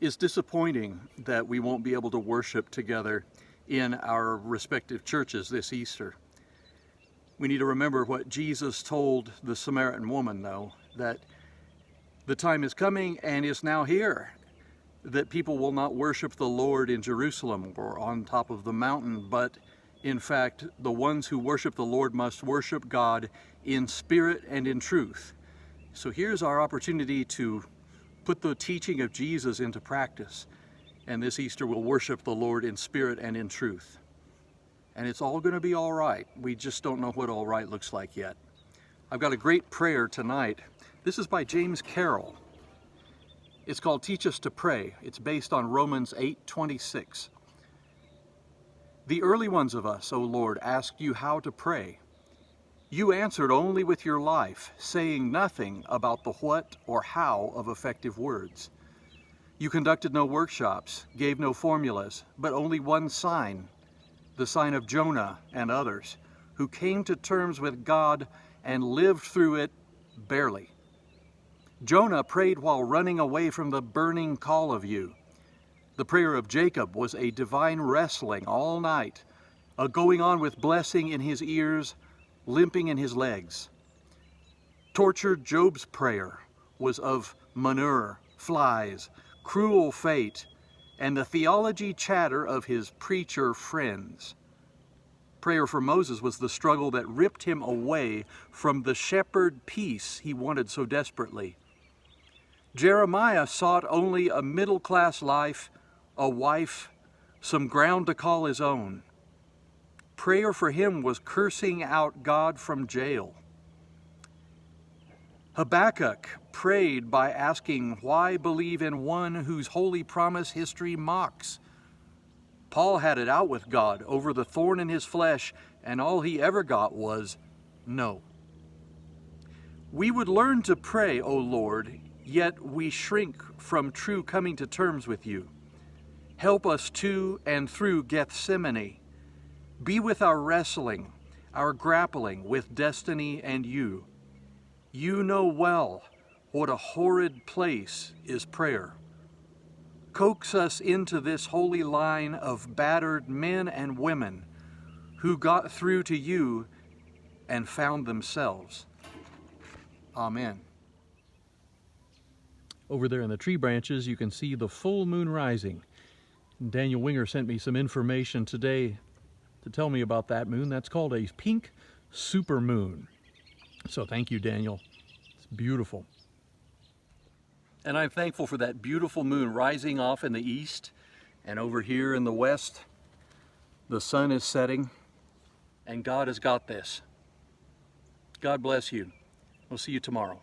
is disappointing that we won't be able to worship together in our respective churches this Easter. We need to remember what Jesus told the Samaritan woman, though, that the time is coming and is now here that people will not worship the Lord in Jerusalem or on top of the mountain, but in fact, the ones who worship the Lord must worship God in spirit and in truth. So here's our opportunity to put the teaching of Jesus into practice. And this Easter we'll worship the Lord in spirit and in truth. And it's all going to be all right. We just don't know what all right looks like yet. I've got a great prayer tonight. This is by James Carroll. It's called Teach Us to Pray. It's based on Romans 8:26. The early ones of us, O Lord, asked you how to pray. You answered only with your life, saying nothing about the what or how of effective words. You conducted no workshops, gave no formulas, but only one sign, the sign of Jonah and others, who came to terms with God and lived through it barely. Jonah prayed while running away from the burning call of you. The prayer of Jacob was a divine wrestling all night, a going on with blessing in his ears, limping in his legs. Tortured Job's prayer was of manure, flies, cruel fate, and the theology chatter of his preacher friends. Prayer for Moses was the struggle that ripped him away from the shepherd peace he wanted so desperately. Jeremiah sought only a middle-class life, a wife, some ground to call his own. Prayer for him was cursing out God from jail. Habakkuk prayed by asking, why believe in one whose holy promise history mocks? Paul had it out with God over the thorn in his flesh, and all he ever got was no. We would learn to pray, O Lord, yet we shrink from true coming to terms with you. Help us to and through Gethsemane. Be with our wrestling, our grappling with destiny and you. You know well what a horrid place is prayer. Coax us into this holy line of battered men and women who got through to you and found themselves. Amen. Over there in the tree branches, you can see the full moon rising. Daniel Winger sent me some information today to tell me about that moon. That's called a pink supermoon. So thank you, Daniel. It's beautiful. And I'm thankful for that beautiful moon rising off in the east, and over here in the west, the sun is setting, and God has got this. God bless you. We'll see you tomorrow.